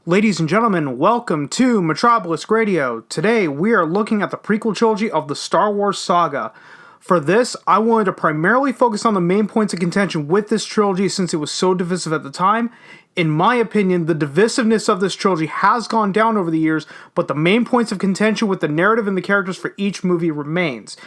Ladies and gentlemen, welcome to MetrObelisk Radio. Today, we are looking at the prequel trilogy of the Star Wars Saga. For this, I wanted to primarily focus on the main points of contention with this trilogy since it was so divisive at the time. In my opinion, the divisiveness of this trilogy has gone down over the years, but the main points of contention with the narrative and the characters for each movie remains.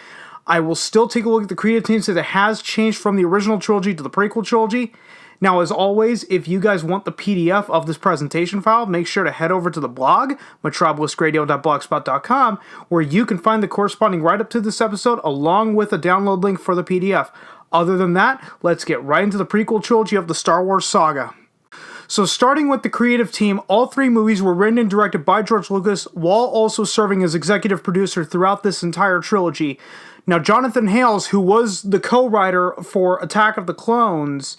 I will still take a look at the creative team since it has changed from the original trilogy to the prequel trilogy. Now, as always, if you guys want the PDF of this presentation file, make sure to head over to the blog, MetrObeliskradio.blogspot.com, where you can find the corresponding write-up to this episode, along with a download link for the PDF. Other than that, let's get right into the prequel trilogy of the Star Wars Saga. So starting with the creative team, all three movies were written and directed by George Lucas, while also serving as executive producer throughout this entire trilogy. Now, Jonathan Hales, who was the co-writer for Attack of the Clones,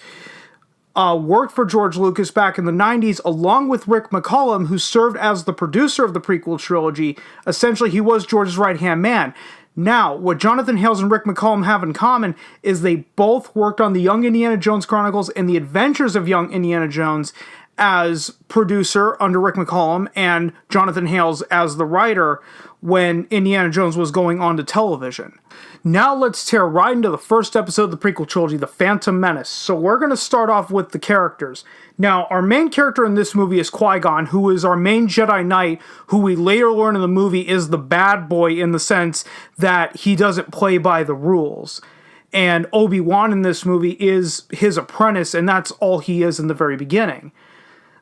worked for George Lucas back in the 90s, along with Rick McCallum, who served as the producer of the prequel trilogy. Essentially, he was George's right-hand man. Now, what Jonathan Hales and Rick McCallum have in common is they both worked on the Young Indiana Jones Chronicles and the Adventures of Young Indiana Jones as producer under Rick McCallum and Jonathan Hales as the writer when Indiana Jones was going on to television. Now let's tear right into the first episode of the prequel trilogy, The Phantom Menace. So we're going to start off with the characters. Now, our main character in this movie is Qui-Gon, who is our main Jedi Knight, who we later learn in the movie is the bad boy in the sense that he doesn't play by the rules. And Obi-Wan in this movie is his apprentice, and that's all he is in the very beginning.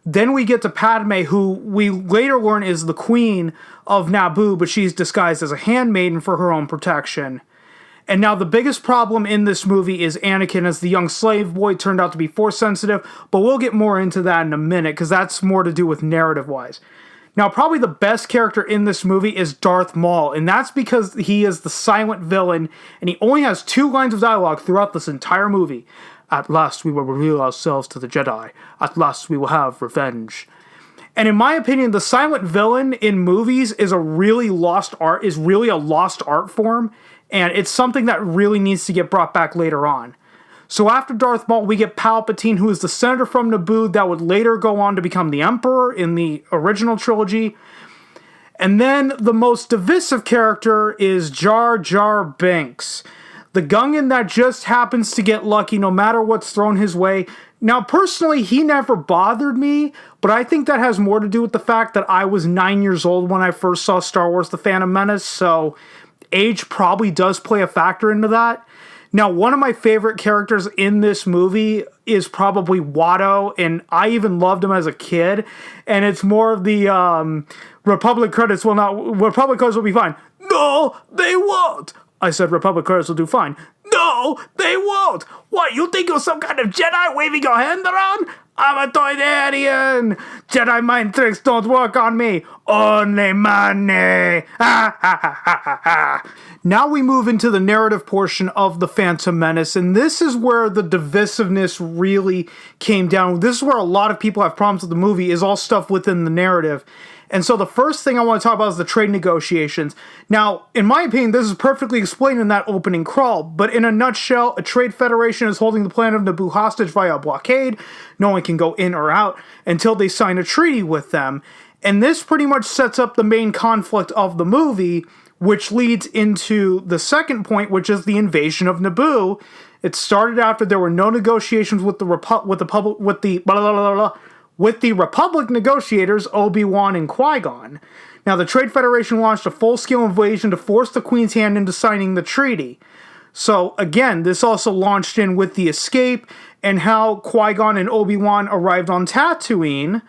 Then we get to Padme, who we later learn is the queen of Naboo, but she's disguised as a handmaiden for her own protection. And now the biggest problem in this movie is Anakin, as the young slave boy turned out to be force sensitive, but we'll get more into that in a minute, because that's more to do with narrative-wise. Now, probably the best character in this movie is Darth Maul, and that's because he is the silent villain, and he only has 2 lines of dialogue throughout this entire movie. At last we will reveal ourselves to the Jedi. At last we will have revenge. And in my opinion, the silent villain in movies is really a lost art form, and it's something that really needs to get brought back later on. So after Darth Maul, we get Palpatine, who is the senator from Naboo that would later go on to become the Emperor in the original trilogy. And then the most divisive character is Jar Jar Binks, the Gungan that just happens to get lucky no matter what's thrown his way. Now, personally, he never bothered me, but I think that has more to do with the fact that I was 9 years old when I first saw Star Wars The Phantom Menace, so age probably does play a factor into that. Now, one of my favorite characters in this movie is probably Watto, and I even loved him as a kid, and it's more of the Republic credits will be fine. No, they won't! I said Republic credits will do fine. No, they won't! What, you think you're some kind of Jedi waving your hand around? I'm a Toydarian! Jedi mind tricks don't work on me! Only money! Ha ha ha ha ha! Now we move into the narrative portion of The Phantom Menace, and this is where the divisiveness really came down. This is where a lot of people have problems with the movie, is all stuff within the narrative. And so the first thing I want to talk about is the trade negotiations. Now, in my opinion, this is perfectly explained in that opening crawl, but in a nutshell, a trade federation is holding the planet of Naboo hostage via a blockade. No one can go in or out until they sign a treaty with them. And this pretty much sets up the main conflict of the movie, which leads into the second point, which is the invasion of Naboo. It started after there were no negotiations with the Republic negotiators, Obi-Wan and Qui-Gon. Now, the Trade Federation launched a full-scale invasion to force the Queen's hand into signing the treaty. So, again, this also launched in with the escape and how Qui-Gon and Obi-Wan arrived on Tatooine,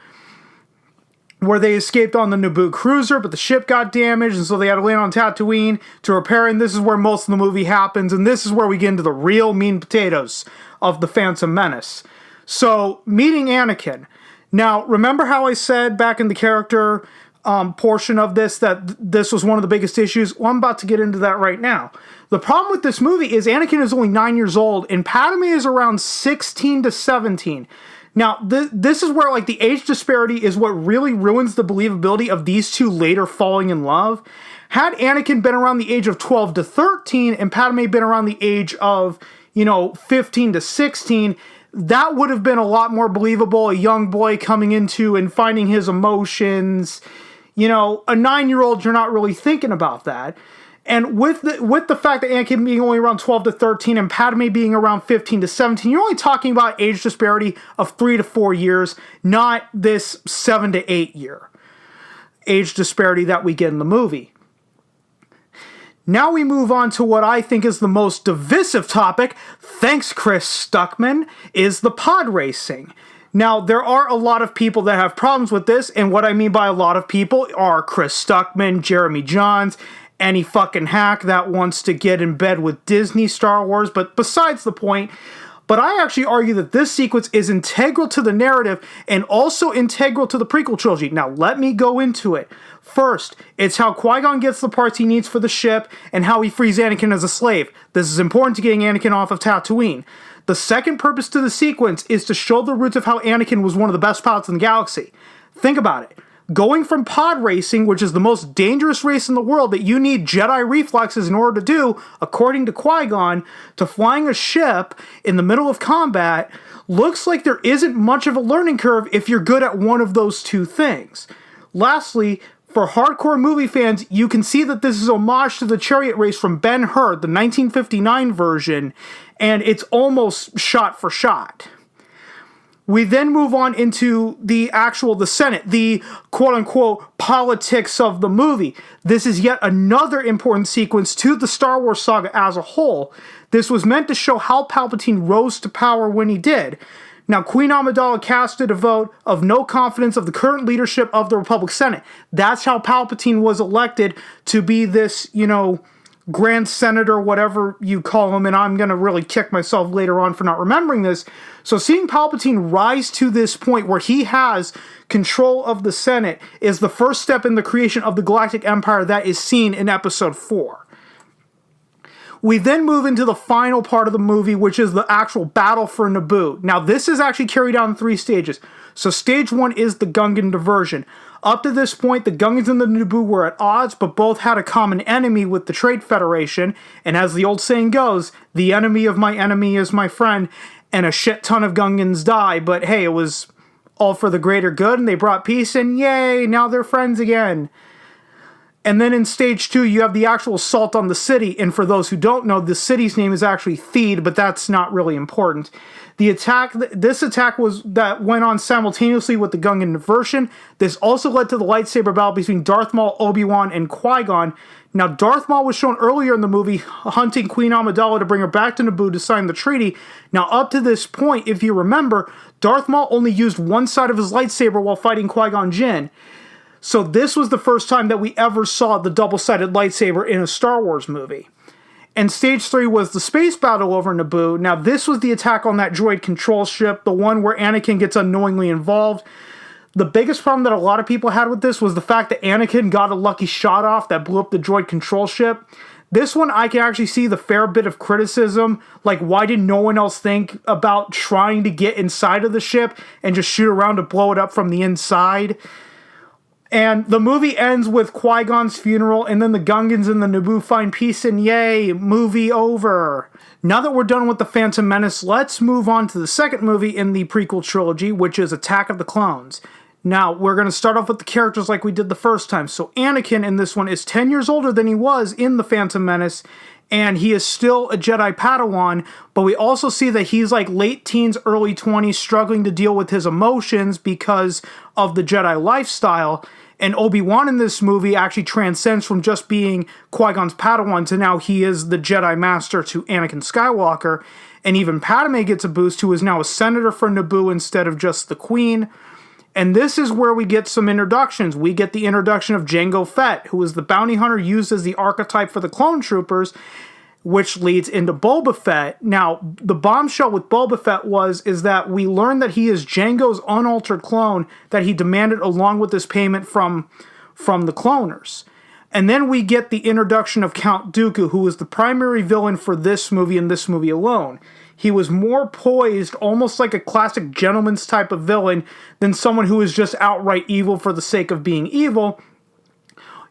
where they escaped on the Naboo cruiser, but the ship got damaged, and so they had to land on Tatooine to repair, and this is where most of the movie happens, and this is where we get into the real meat and potatoes of The Phantom Menace. So, meeting Anakin. Now, remember how I said back in the character portion of this that this was one of the biggest issues? Well, I'm about to get into that right now. The problem with this movie is Anakin is only 9 years old, and Padme is around 16 to 17. Now, this is where, the age disparity is what really ruins the believability of these two later falling in love. Had Anakin been around the age of 12 to 13, and Padme been around the age of, 15 to 16, that would have been a lot more believable. A young boy coming into and finding his emotions. You know, a 9-year-old, you're not really thinking about that. And with the fact that Anakin being only around 12 to 13 and Padme being around 15 to 17, you're only talking about age disparity of 3 to 4 years, not this 7 to 8 year age disparity that we get in the movie. Now we move on to what I think is the most divisive topic, thanks Chris Stuckman, is the pod racing. Now, there are a lot of people that have problems with this, and what I mean by a lot of people are Chris Stuckman, Jeremy Johns, any fucking hack that wants to get in bed with Disney Star Wars, but besides the point. But I actually argue that this sequence is integral to the narrative and also integral to the prequel trilogy. Now, let me go into it. First, it's how Qui-Gon gets the parts he needs for the ship and how he frees Anakin as a slave. This is important to getting Anakin off of Tatooine. The second purpose to the sequence is to show the roots of how Anakin was one of the best pilots in the galaxy. Think about it. Going from pod racing, which is the most dangerous race in the world that you need Jedi reflexes in order to do, according to Qui-Gon, to flying a ship in the middle of combat, looks like there isn't much of a learning curve if you're good at one of those two things. Lastly, for hardcore movie fans, you can see that this is homage to the chariot race from Ben-Hur, the 1959 version, and it's almost shot for shot. We then move on into the Senate, the quote-unquote politics of the movie. This is yet another important sequence to the Star Wars saga as a whole. This was meant to show how Palpatine rose to power when he did. Now, Queen Amidala casted a vote of no confidence of the current leadership of the Republic Senate. That's how Palpatine was elected to be this, Grand Senator, whatever you call him, and I'm going to really kick myself later on for not remembering this. So seeing Palpatine rise to this point where he has control of the Senate is the first step in the creation of the Galactic Empire that is seen in Episode 4. We then move into the final part of the movie, which is the actual battle for Naboo. Now, this is actually carried out in 3 stages. So stage 1 is the Gungan diversion. Up to this point, the Gungans and the Naboo were at odds, but both had a common enemy with the Trade Federation, and as the old saying goes, the enemy of my enemy is my friend, and a shit ton of Gungans die, but hey, it was all for the greater good, and they brought peace, and yay, now they're friends again. And then in stage 2, you have the actual assault on the city, and for those who don't know, the city's name is actually Theed, but that's not really important. This attack went on simultaneously with the Gungan diversion. This also led to the lightsaber battle between Darth Maul, Obi-Wan, and Qui-Gon. Now, Darth Maul was shown earlier in the movie hunting Queen Amidala to bring her back to Naboo to sign the treaty. Now, up to this point, if you remember, Darth Maul only used one side of his lightsaber while fighting Qui-Gon Jinn. So this was the first time that we ever saw the double-sided lightsaber in a Star Wars movie. And stage 3 was the space battle over Naboo. Now, this was the attack on that droid control ship, the one where Anakin gets unknowingly involved. The biggest problem that a lot of people had with this was the fact that Anakin got a lucky shot off that blew up the droid control ship. This one, I can actually see the fair bit of criticism. Like, why did no one else think about trying to get inside of the ship and just shoot around to blow it up from the inside? And the movie ends with Qui-Gon's funeral, and then the Gungans and the Naboo find peace, and yay, movie over. Now that we're done with The Phantom Menace, let's move on to the second movie in the prequel trilogy, which is Attack of the Clones. Now, we're going to start off with the characters like we did the first time. So Anakin in this one is 10 years older than he was in The Phantom Menace, and he is still a Jedi Padawan, but we also see that he's like late teens, early 20s, struggling to deal with his emotions because of the Jedi lifestyle. And Obi-Wan in this movie actually transcends from just being Qui-Gon's Padawan to now he is the Jedi Master to Anakin Skywalker. And even Padme gets a boost, who is now a senator for Naboo instead of just the Queen. And this is where we get some introductions. We get the introduction of Jango Fett, who is the bounty hunter used as the archetype for the clone troopers, which leads into Boba Fett. Now, the bombshell with Boba Fett is that we learn that he is Jango's unaltered clone that he demanded along with this payment from the cloners. And then we get the introduction of Count Dooku, who is the primary villain for this movie and this movie alone. He was more poised, almost like a classic gentleman's type of villain, than someone who is just outright evil for the sake of being evil.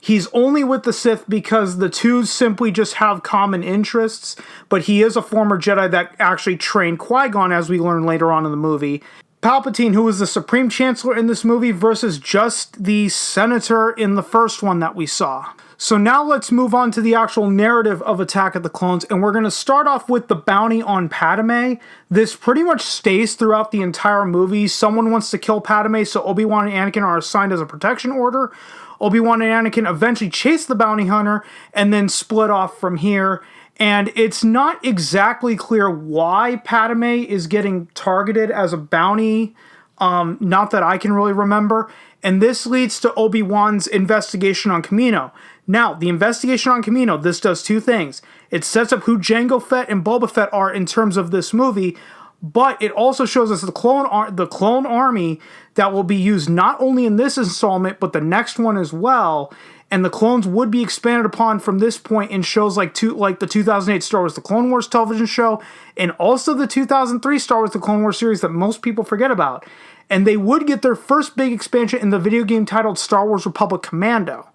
He's only with the Sith because the two simply just have common interests, but he is a former Jedi that actually trained Qui-Gon, as we learn later on in the movie. Palpatine, who is the Supreme Chancellor in this movie, versus just the Senator in the first one that we saw. So now let's move on to the actual narrative of Attack of the Clones, and we're going to start off with the bounty on Padme. This pretty much stays throughout the entire movie. Someone wants to kill Padme, so Obi-Wan and Anakin are assigned as a protection order. Obi-Wan and Anakin eventually chase the bounty hunter and then split off from here. And it's not exactly clear why Padme is getting targeted as a bounty, not that I can really remember. And this leads to Obi-Wan's investigation on Kamino. Now, the investigation on Kamino, this does two things. It sets up who Jango Fett and Boba Fett are in terms of this movie, but it also shows us the clone army that will be used not only in this installment, but the next one as well. And the clones would be expanded upon from this point in shows like the 2008 Star Wars The Clone Wars television show, and also the 2003 Star Wars The Clone Wars series that most people forget about. And they would get their first big expansion in the video game titled Star Wars Republic Commando.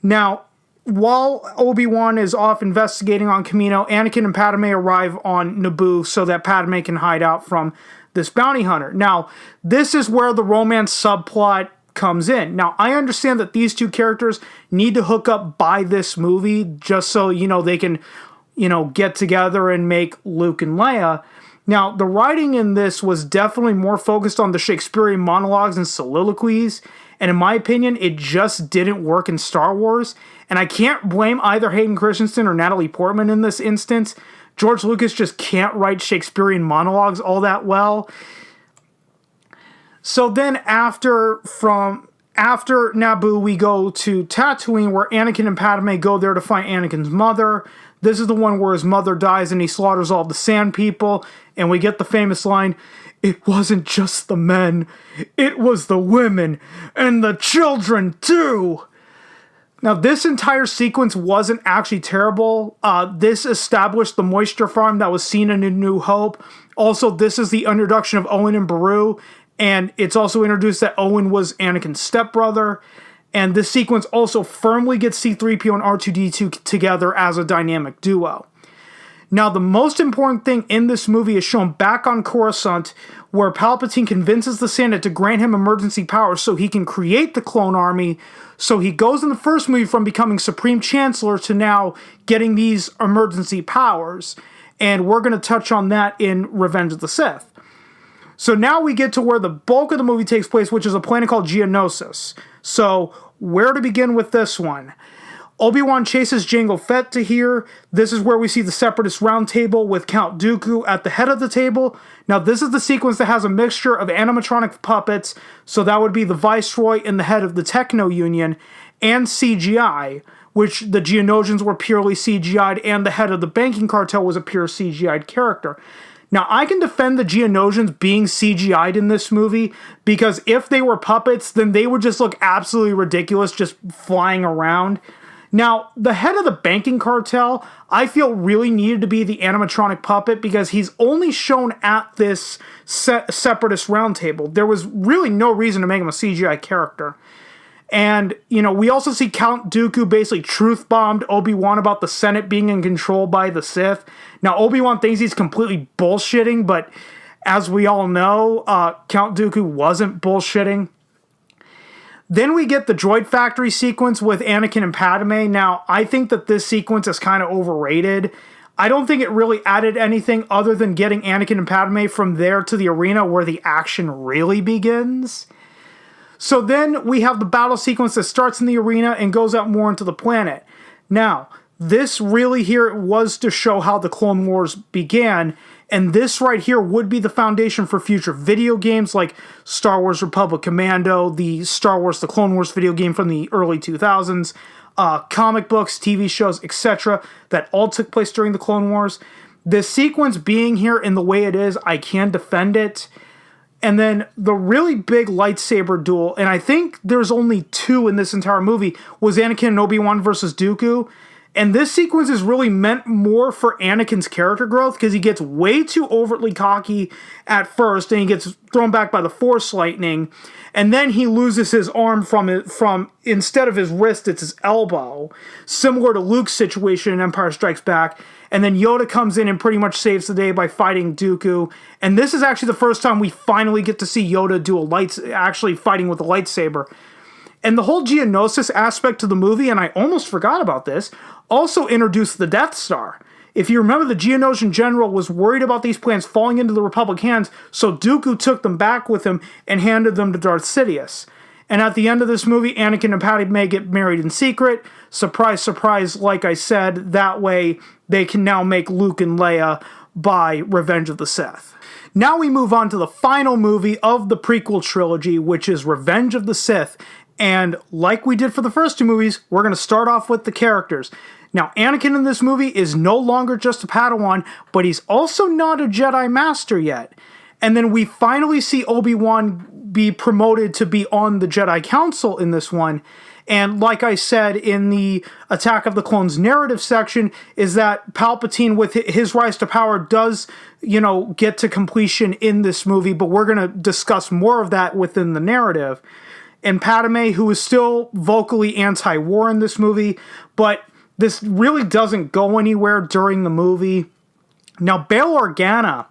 Now, while Obi-Wan is off investigating on Kamino, Anakin and Padme arrive on Naboo so that Padme can hide out from this bounty hunter. Now, this is where the romance subplot comes in. Now, I understand that these two characters need to hook up by this movie just so, they can, get together and make Luke and Leia. Now, the writing in this was definitely more focused on the Shakespearean monologues and soliloquies, and in my opinion, it just didn't work in Star Wars, and I can't blame either Hayden Christensen or Natalie Portman in this instance. George Lucas just can't write Shakespearean monologues all that well. So then after Naboo, we go to Tatooine, where Anakin and Padme go there to find Anakin's mother. This is the one where his mother dies and he slaughters all the sand people, and we get the famous line, "It wasn't just the men, it was the women, and the children too." Now, this entire sequence wasn't actually terrible. This established the moisture farm that was seen in A New Hope. Also, this is the introduction of Owen and Beru, and it's also introduced that Owen was Anakin's stepbrother. And this sequence also firmly gets C-3PO and R2-D2 together as a dynamic duo. Now, the most important thing in this movie is shown back on Coruscant, where Palpatine convinces the Senate to grant him emergency powers so he can create the clone army. So he goes in the first movie from becoming Supreme Chancellor to now getting these emergency powers. And we're going to touch on that in Revenge of the Sith. So now we get to where the bulk of the movie takes place, which is a planet called Geonosis. So where to begin with this one? Obi-Wan chases Jango Fett to here. This is where we see the Separatist Round Table with Count Dooku at the head of the table. Now, this is the sequence that has a mixture of animatronic puppets, so that would be the Viceroy and the head of the Techno Union, and CGI, which the Geonosians were purely CGI'd, and the head of the banking cartel was a pure CGI'd character. Now, I can defend the Geonosians being CGI'd in this movie, because if they were puppets, then they would just look absolutely ridiculous just flying around. Now, the head of the banking cartel, I feel really needed to be the animatronic puppet because he's only shown at this Separatist roundtable. There was really no reason to make him a CGI character. And, we also see Count Dooku basically truth-bombed Obi-Wan about the Senate being in control by the Sith. Now, Obi-Wan thinks he's completely bullshitting, but as we all know, Count Dooku wasn't bullshitting. Then we get the droid factory sequence with Anakin and Padme. Now, I think that this sequence is kind of overrated. I don't think it really added anything other than getting Anakin and Padme from there to the arena where the action really begins. So then we have the battle sequence that starts in the arena and goes out more into the planet. Now, this really here was to show how the Clone Wars began, and this right here would be the foundation for future video games like Star Wars Republic Commando, the Star Wars The Clone Wars video game from the early 2000s, comic books, TV shows, etc. that all took place during the Clone Wars. This sequence being here in the way it is, I can defend it. And then the really big lightsaber duel, and I think there's only two in this entire movie, was Anakin and Obi-Wan versus Dooku. And this sequence is really meant more for Anakin's character growth because he gets way too overtly cocky at first and he gets thrown back by the Force lightning. And then he loses his arm from instead of his wrist, it's his elbow. Similar to Luke's situation in Empire Strikes Back. And then Yoda comes in and pretty much saves the day by fighting Dooku. And this is actually the first time we finally get to see Yoda actually fighting with a lightsaber. And the whole Geonosis aspect to the movie, and I almost forgot about this, also introduced the Death Star. If you remember, the Geonosian general was worried about these plans falling into the Republic hands, so Dooku took them back with him and handed them to Darth Sidious. And at the end of this movie, Anakin and Padme get married in secret. Surprise, surprise, like I said, that way they can now make Luke and Leia by Revenge of the Sith. Now we move on to the final movie of the prequel trilogy, which is Revenge of the Sith. And like we did for the first two movies, we're going to start off with the characters. Now, Anakin in this movie is no longer just a Padawan, but he's also not a Jedi Master yet. And then we finally see Obi-Wan be promoted to be on the Jedi Council in this one. And like I said in the Attack of the Clones narrative section, is that Palpatine with his rise to power does, get to completion in this movie, but we're going to discuss more of that within the narrative. And Padme, who is still vocally anti-war in this movie, but this really doesn't go anywhere during the movie. Now, Bail Organa,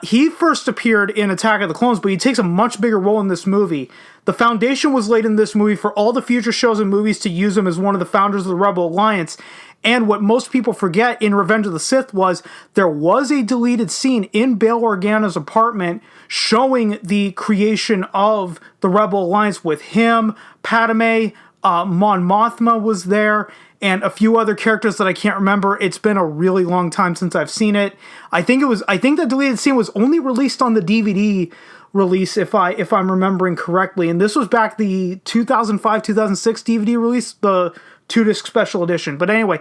he first appeared in Attack of the Clones, but he takes a much bigger role in this movie. The foundation was laid in this movie for all the future shows and movies to use him as one of the founders of the Rebel Alliance. And what most people forget in Revenge of the Sith was there was a deleted scene in Bail Organa's apartment showing the creation of the Rebel Alliance with him, Padme, Mon Mothma was there, and a few other characters that I can't remember. It's been a really long time since I've seen it. I think that deleted scene was only released on the DVD release, if I'm remembering correctly. And this was back the 2005-2006 DVD release, the 2-disc special edition. But anyway,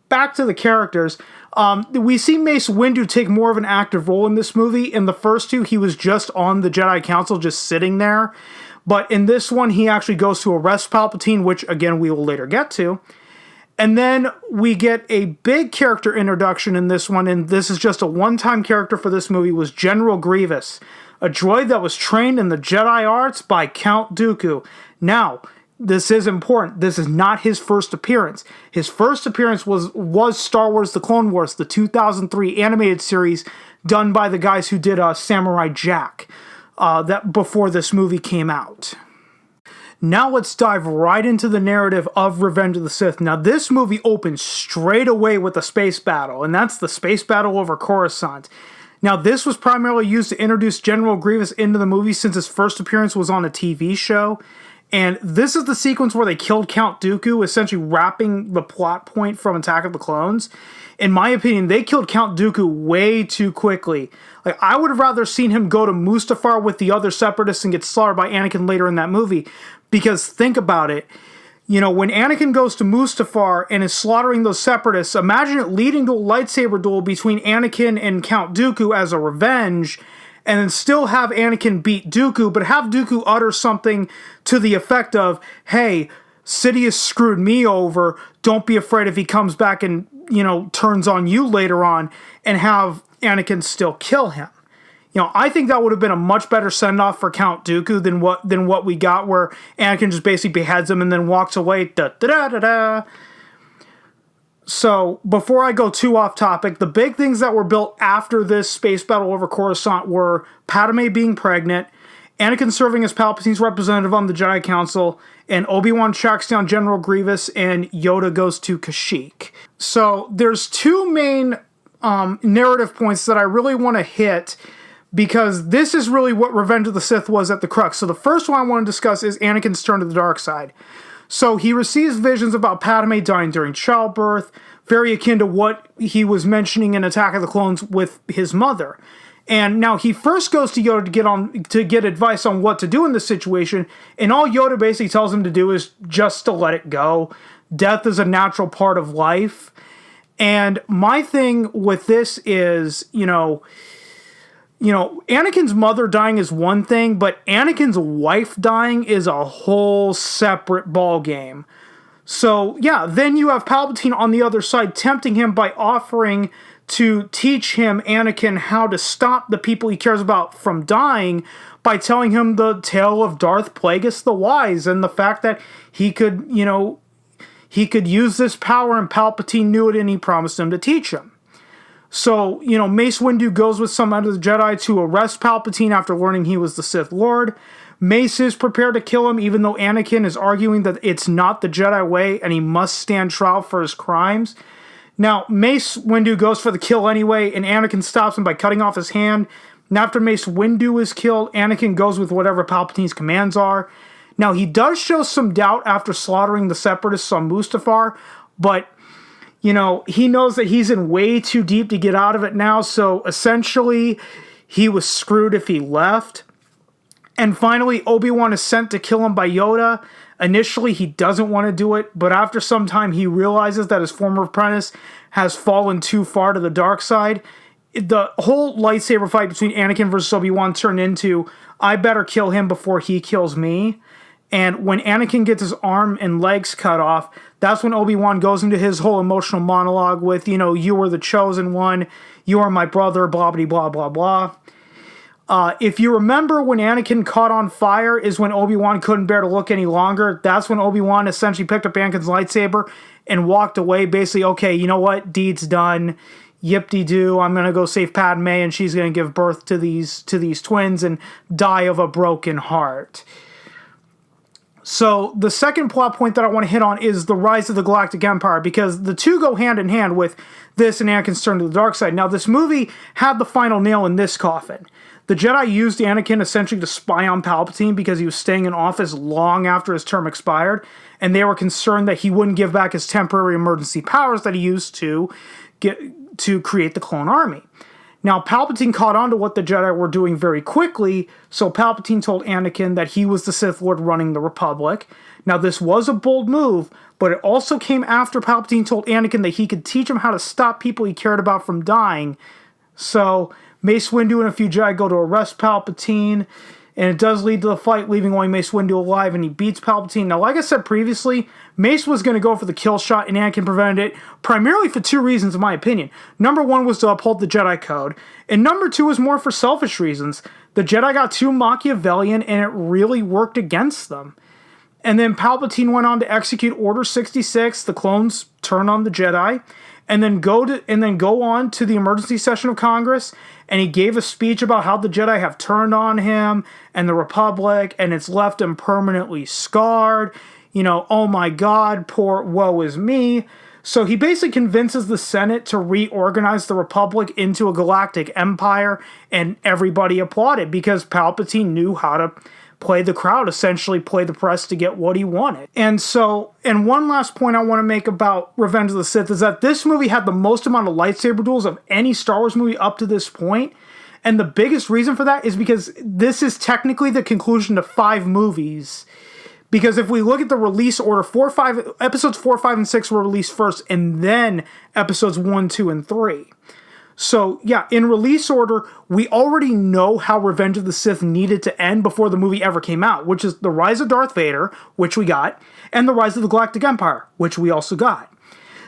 back to the characters. We see Mace Windu take more of an active role in this movie. In the first two, he was just on the Jedi Council, just sitting there. But in this one, he actually goes to arrest Palpatine, which, again, we will later get to. And then we get a big character introduction in this one, and this is just a one-time character for this movie, was General Grievous, a droid that was trained in the Jedi arts by Count Dooku. Now, this is important. This is not his first appearance. His first appearance was Star Wars The Clone Wars, the 2003 animated series done by the guys who did Samurai Jack, that before this movie came out. Now let's dive right into the narrative of Revenge of the Sith. Now this movie opens straight away with a space battle, and that's the space battle over Coruscant. Now this was primarily used to introduce General Grievous into the movie since his first appearance was on a TV show. And this is the sequence where they killed Count Dooku, essentially wrapping the plot point from Attack of the Clones. In my opinion, they killed Count Dooku way too quickly. Like, I would have rather seen him go to Mustafar with the other Separatists and get slaughtered by Anakin later in that movie. Because think about it, when Anakin goes to Mustafar and is slaughtering those Separatists, imagine it leading to a lightsaber duel between Anakin and Count Dooku as a revenge, and then still have Anakin beat Dooku, but have Dooku utter something to the effect of, hey, Sidious screwed me over, don't be afraid if he comes back and, turns on you later on, and have Anakin still kill him. I think that would have been a much better send-off for Count Dooku than what we got, where Anakin just basically beheads him and then walks away. Da-da-da-da-da. So, before I go too off topic, the big things that were built after this space battle over Coruscant were Padme being pregnant, Anakin serving as Palpatine's representative on the Jedi Council, and Obi-Wan tracks down General Grievous, and Yoda goes to Kashyyyk. So, there's two main narrative points that I really want to hit, because this is really what Revenge of the Sith was at the crux. So the first one I want to discuss is Anakin's turn to the dark side. So he receives visions about Padme dying during childbirth, very akin to what he was mentioning in Attack of the Clones with his mother. And now he first goes to Yoda to get advice on what to do in this situation, and all Yoda basically tells him to do is just to let it go. Death is a natural part of life. And my thing with this is, Anakin's mother dying is one thing, but Anakin's wife dying is a whole separate ballgame. So, yeah, then you have Palpatine on the other side tempting him by offering to teach him, Anakin, how to stop the people he cares about from dying by telling him the tale of Darth Plagueis the Wise and the fact that he could, he could use this power, and Palpatine knew it and he promised him to teach him. So, Mace Windu goes with some of the Jedi to arrest Palpatine after learning he was the Sith Lord. Mace is prepared to kill him, even though Anakin is arguing that it's not the Jedi way and he must stand trial for his crimes. Now, Mace Windu goes for the kill anyway, and Anakin stops him by cutting off his hand. And after Mace Windu is killed, Anakin goes with whatever Palpatine's commands are. Now, he does show some doubt after slaughtering the Separatists on Mustafar, but, he knows that he's in way too deep to get out of it now, so essentially, he was screwed if he left. And finally, Obi-Wan is sent to kill him by Yoda. Initially, he doesn't want to do it, but after some time, he realizes that his former apprentice has fallen too far to the dark side. The whole lightsaber fight between Anakin versus Obi-Wan turned into, I better kill him before he kills me. And when Anakin gets his arm and legs cut off, that's when Obi-Wan goes into his whole emotional monologue with, you were the chosen one, you are my brother, blah, blah, blah, blah, blah. If you remember when Anakin caught on fire is when Obi-Wan couldn't bear to look any longer. That's when Obi-Wan essentially picked up Anakin's lightsaber and walked away. Basically, okay, you know what? Deed's done. Yip-de-doo. I'm going to go save Padme and she's going to give birth to these twins and die of a broken heart. So the second plot point that I want to hit on is the rise of the Galactic Empire, because the two go hand in hand with this and Anakin's turn to the dark side. Now, this movie had the final nail in this coffin. The Jedi used Anakin essentially to spy on Palpatine because he was staying in office long after his term expired, and they were concerned that he wouldn't give back his temporary emergency powers that he used to create the clone army. Now, Palpatine caught on to what the Jedi were doing very quickly, so Palpatine told Anakin that he was the Sith Lord running the Republic. Now, this was a bold move, but it also came after Palpatine told Anakin that he could teach him how to stop people he cared about from dying. So Mace Windu and a few Jedi go to arrest Palpatine, and it does lead to the fight, leaving only Mace Windu alive, and he beats Palpatine. Now, like I said previously, Mace was going to go for the kill shot, and Anakin prevented it, primarily for two reasons, in my opinion. Number one was to uphold the Jedi Code, and number two was more for selfish reasons. The Jedi got too Machiavellian, and it really worked against them. And then Palpatine went on to execute Order 66, the clones turn on the Jedi, and then go on to the emergency session of Congress, and he gave a speech about how the Jedi have turned on him and the Republic, and it's left him permanently scarred. Oh my God, poor woe is me. So he basically convinces the Senate to reorganize the Republic into a galactic empire, and everybody applauded because Palpatine knew how to play the crowd, essentially play the press to get what he wanted. And one last point I want to make about Revenge of the Sith is that this movie had the most amount of lightsaber duels of any Star Wars movie up to this point. And the biggest reason for that is because this is technically the conclusion to 5 movies. Because if we look at the release order, episodes 4, 5, and 6 were released first, and then episodes 1, 2, and 3. So, yeah, in release order, we already know how Revenge of the Sith needed to end before the movie ever came out, which is the rise of Darth Vader, which we got, and the rise of the Galactic Empire, which we also got.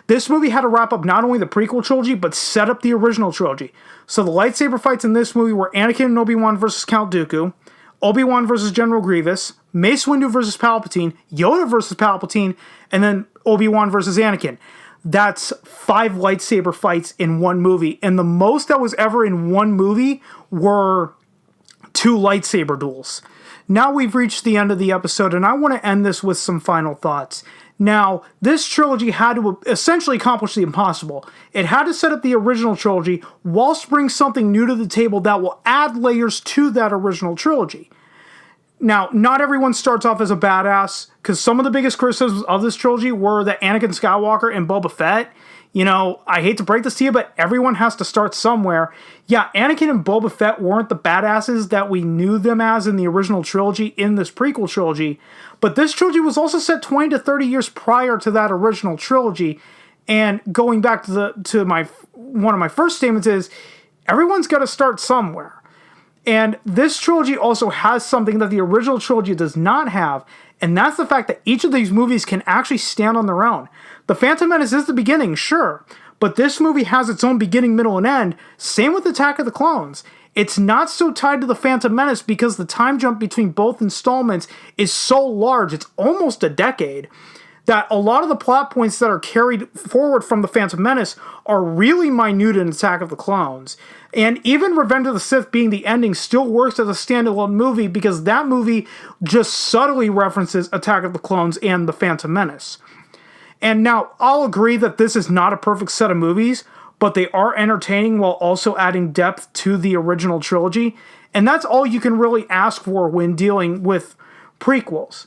This movie had to wrap up not only the prequel trilogy, but set up the original trilogy. So the lightsaber fights in this movie were Anakin and Obi-Wan versus Count Dooku, Obi-Wan versus General Grievous, Mace Windu versus Palpatine, Yoda versus Palpatine, and then Obi-Wan versus Anakin. That's 5 lightsaber fights in one movie. And the most that was ever in one movie were 2 lightsaber duels. Now we've reached the end of the episode, and I want to end this with some final thoughts. Now, this trilogy had to essentially accomplish the impossible. It had to set up the original trilogy whilst bring something new to the table that will add layers to that original trilogy. Now, not everyone starts off as a badass, because some of the biggest criticisms of this trilogy were that Anakin Skywalker and Boba Fett, I hate to break this to you, but everyone has to start somewhere. Yeah, Anakin and Boba Fett weren't the badasses that we knew them as in the original trilogy in this prequel trilogy, but this trilogy was also set 20 to 30 years prior to that original trilogy, and going back to one of my first statements is, everyone's got to start somewhere. And this trilogy also has something that the original trilogy does not have, and that's the fact that each of these movies can actually stand on their own. The Phantom Menace is the beginning, sure, but this movie has its own beginning, middle, and end. Same with Attack of the Clones. It's not so tied to the Phantom Menace because the time jump between both installments is so large, it's almost a decade, that a lot of the plot points that are carried forward from the Phantom Menace are really minute in Attack of the Clones. And even Revenge of the Sith being the ending still works as a standalone movie because that movie just subtly references Attack of the Clones and the Phantom Menace. And now, I'll agree that this is not a perfect set of movies, but they are entertaining while also adding depth to the original trilogy. And that's all you can really ask for when dealing with prequels.